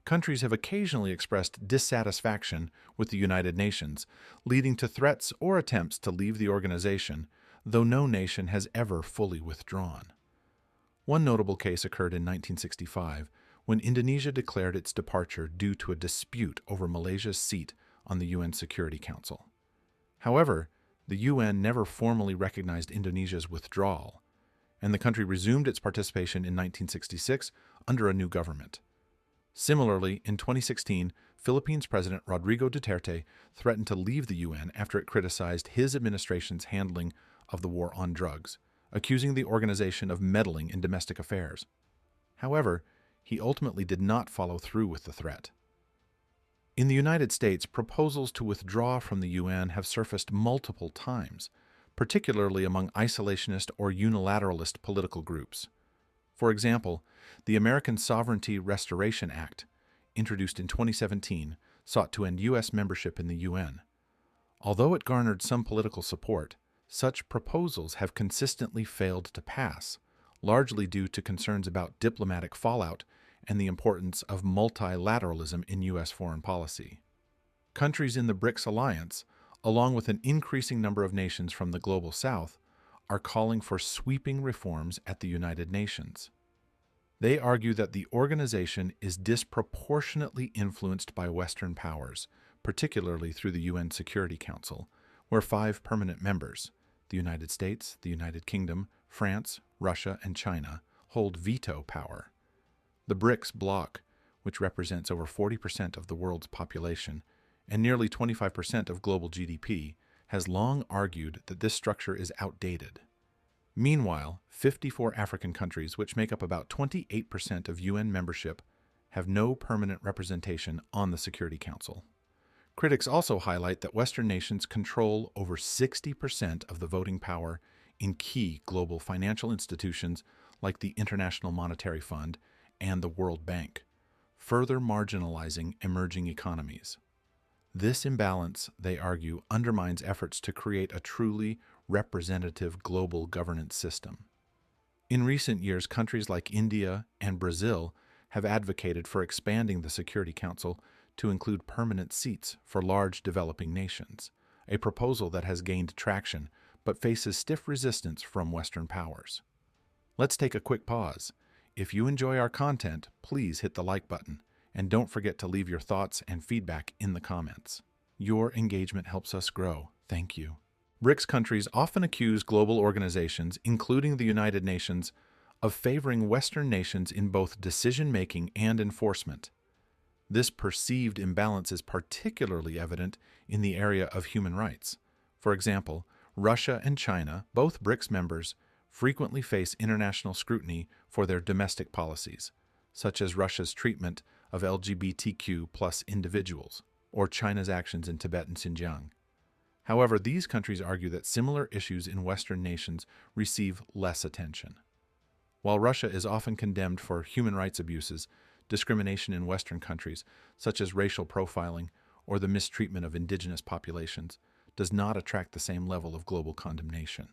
countries have occasionally expressed dissatisfaction with the United Nations, leading to threats or attempts to leave the organization, though no nation has ever fully withdrawn. One notable case occurred in 1965 when Indonesia declared its departure due to a dispute over Malaysia's seat on the UN Security Council. However, the UN never formally recognized Indonesia's withdrawal, and the country resumed its participation in 1966 under a new government. Similarly, in 2016, Philippines President Rodrigo Duterte threatened to leave the UN after it criticized his administration's handling of the war on drugs, accusing the organization of meddling in domestic affairs. However, he ultimately did not follow through with the threat. In the United States, proposals to withdraw from the UN have surfaced multiple times, particularly among isolationist or unilateralist political groups. For example, the American Sovereignty Restoration Act, introduced in 2017, sought to end U.S. membership in the UN. Although it garnered some political support, such proposals have consistently failed to pass, largely due to concerns about diplomatic fallout and the importance of multilateralism in U.S. foreign policy. Countries in the BRICS alliance, along with an increasing number of nations from the global south, are calling for sweeping reforms at the United Nations. They argue that the organization is disproportionately influenced by Western powers, particularly through the UN Security Council, where 5 permanent members, the United States, the United Kingdom, France, Russia, and China, hold veto power. The BRICS bloc, which represents over 40% of the world's population and nearly 25% of global GDP, has long argued that this structure is outdated. Meanwhile, 54 African countries, which make up about 28% of UN membership, have no permanent representation on the Security Council. Critics also highlight that Western nations control over 60% of the voting power in key global financial institutions like the International Monetary Fund and the World Bank, further marginalizing emerging economies. This imbalance, they argue, undermines efforts to create a truly representative global governance system. In recent years, countries like India and Brazil have advocated for expanding the Security Council to include permanent seats for large developing nations, a proposal that has gained traction but faces stiff resistance from Western powers. Let's take a quick pause. If you enjoy our content, please hit the like button, and don't forget to leave your thoughts and feedback in the comments. Your engagement helps us grow. Thank you. BRICS countries often accuse global organizations, including the United Nations, of favoring Western nations in both decision-making and enforcement. This perceived imbalance is particularly evident in the area of human rights. For example, Russia and China, both BRICS members, frequently face international scrutiny for their domestic policies, such as Russia's treatment of LGBTQ+ individuals, or China's actions in Tibet and Xinjiang. However, these countries argue that similar issues in Western nations receive less attention. While Russia is often condemned for human rights abuses, discrimination in Western countries, such as racial profiling or the mistreatment of indigenous populations, does not attract the same level of global condemnation.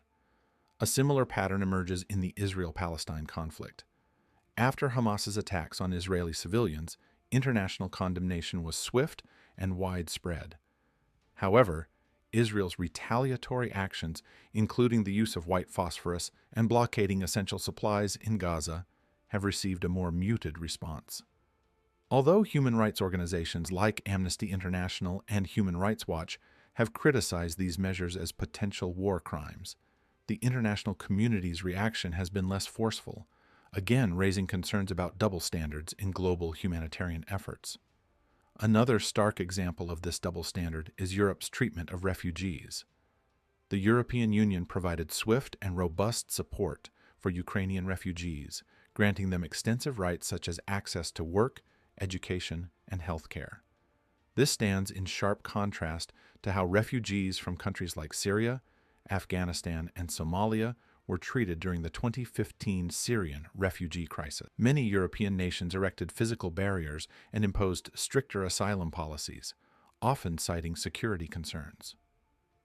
A similar pattern emerges in the Israel-Palestine conflict. After Hamas's attacks on Israeli civilians, international condemnation was swift and widespread. However, Israel's retaliatory actions, including the use of white phosphorus and blockading essential supplies in Gaza, have received a more muted response. Although human rights organizations like Amnesty International and Human Rights Watch have criticized these measures as potential war crimes, the international community's reaction has been less forceful, again raising concerns about double standards in global humanitarian efforts. Another stark example of this double standard is Europe's treatment of refugees. The European Union provided swift and robust support for Ukrainian refugees, granting them extensive rights such as access to work, education, and health care. This stands in sharp contrast to how refugees from countries like Syria, Afghanistan, and Somalia were treated during the 2015 Syrian refugee crisis. Many European nations erected physical barriers and imposed stricter asylum policies, often citing security concerns.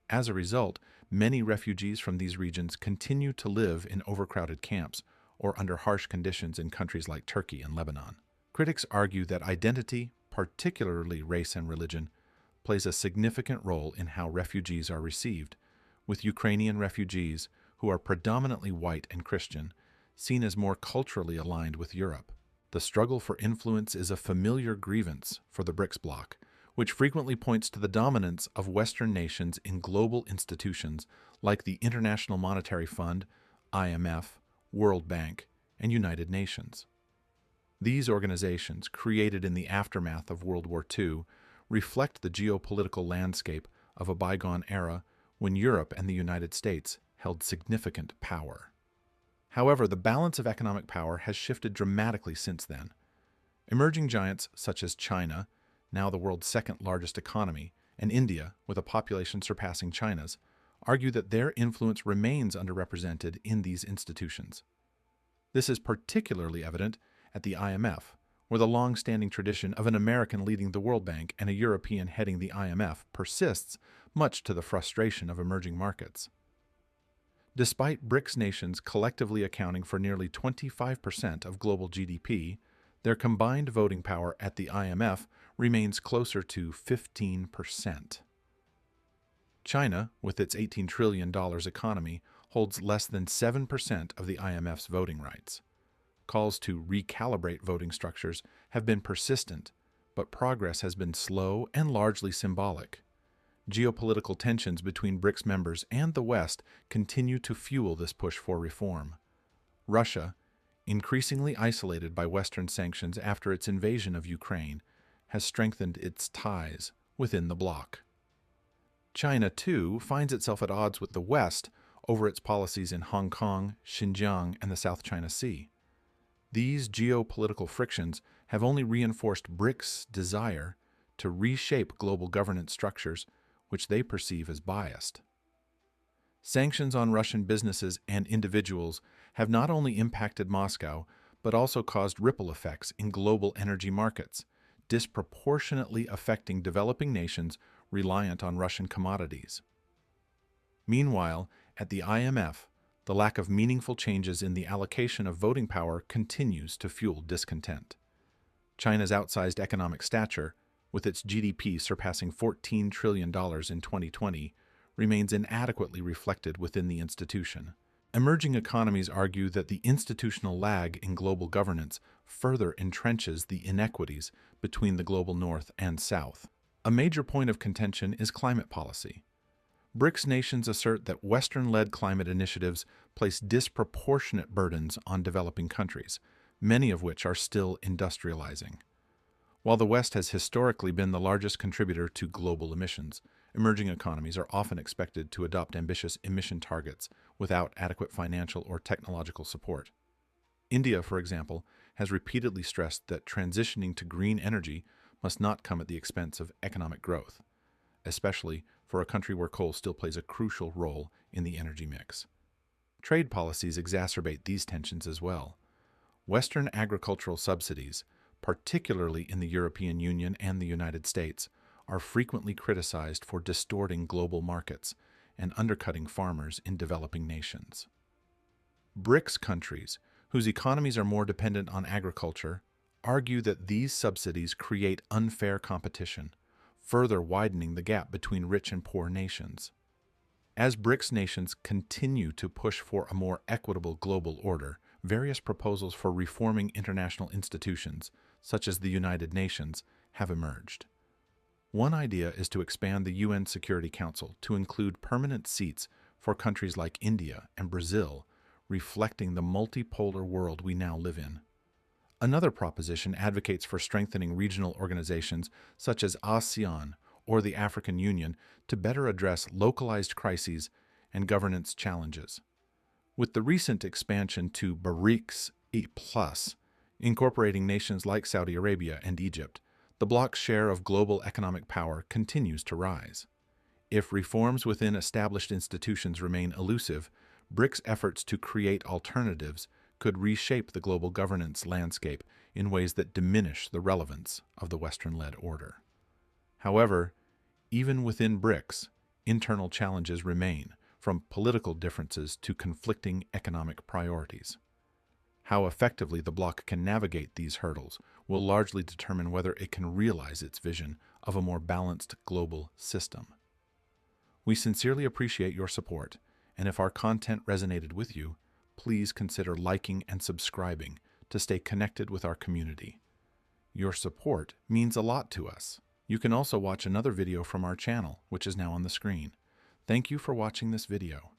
As a result, many refugees from these regions continue to live in overcrowded camps or under harsh conditions in countries like Turkey and Lebanon. Critics argue that identity, particularly race and religion, plays a significant role in how refugees are received, with Ukrainian refugees, who are predominantly white and Christian, seen as more culturally aligned with Europe. The struggle for influence is a familiar grievance for the BRICS bloc, which frequently points to the dominance of Western nations in global institutions like the International Monetary Fund, IMF, World Bank, and United Nations. These organizations, created in the aftermath of World War II, reflect the geopolitical landscape of a bygone era when Europe and the United States held significant power. However, the balance of economic power has shifted dramatically since then. Emerging giants such as China, now the world's second-largest economy, and India, with a population surpassing China's, argue that their influence remains underrepresented in these institutions. This is particularly evident at the IMF, where the long-standing tradition of an American leading the World Bank and a European heading the IMF persists, much to the frustration of emerging markets. Despite BRICS nations collectively accounting for nearly 25% of global GDP, their combined voting power at the IMF remains closer to 15%. China, with its $18 trillion economy, holds less than 7% of the IMF's voting rights. Calls to recalibrate voting structures have been persistent, but progress has been slow and largely symbolic. Geopolitical tensions between BRICS members and the West continue to fuel this push for reform. Russia, increasingly isolated by Western sanctions after its invasion of Ukraine, has strengthened its ties within the bloc. China, too, finds itself at odds with the West over its policies in Hong Kong, Xinjiang, and the South China Sea. These geopolitical frictions have only reinforced BRICS' desire to reshape global governance structures which they perceive as biased. Sanctions on Russian businesses and individuals have not only impacted Moscow, but also caused ripple effects in global energy markets, disproportionately affecting developing nations reliant on Russian commodities. Meanwhile, at the IMF, the lack of meaningful changes in the allocation of voting power continues to fuel discontent. China's outsized economic stature, with its GDP surpassing $14 trillion in 2020, remains inadequately reflected within the institution. Emerging economies argue that the institutional lag in global governance further entrenches the inequities between the global North and South. A major point of contention is climate policy. BRICS nations assert that Western-led climate initiatives place disproportionate burdens on developing countries, many of which are still industrializing. While the West has historically been the largest contributor to global emissions, emerging economies are often expected to adopt ambitious emission targets without adequate financial or technological support. India, for example, has repeatedly stressed that transitioning to green energy must not come at the expense of economic growth, especially for a country where coal still plays a crucial role in the energy mix. Trade policies exacerbate these tensions as well. Western agricultural subsidies, particularly in the European Union and the United States, are frequently criticized for distorting global markets and undercutting farmers in developing nations. BRICS countries, whose economies are more dependent on agriculture, argue that these subsidies create unfair competition, further widening the gap between rich and poor nations. As BRICS nations continue to push for a more equitable global order, various proposals for reforming international institutions, such as the United Nations, have emerged. One idea is to expand the UN Security Council to include permanent seats for countries like India and Brazil, reflecting the multipolar world we now live in. Another proposition advocates for strengthening regional organizations such as ASEAN or the African Union to better address localized crises and governance challenges. With the recent expansion to BRICS, incorporating nations like Saudi Arabia and Egypt, the bloc's share of global economic power continues to rise. If reforms within established institutions remain elusive, BRICS' efforts to create alternatives could reshape the global governance landscape in ways that diminish the relevance of the Western-led order. However, even within BRICS, internal challenges remain, from political differences to conflicting economic priorities. How effectively the bloc can navigate these hurdles will largely determine whether it can realize its vision of a more balanced global system. We sincerely appreciate your support, and if our content resonated with you, please consider liking and subscribing to stay connected with our community. Your support means a lot to us. You can also watch another video from our channel, which is now on the screen. Thank you for watching this video.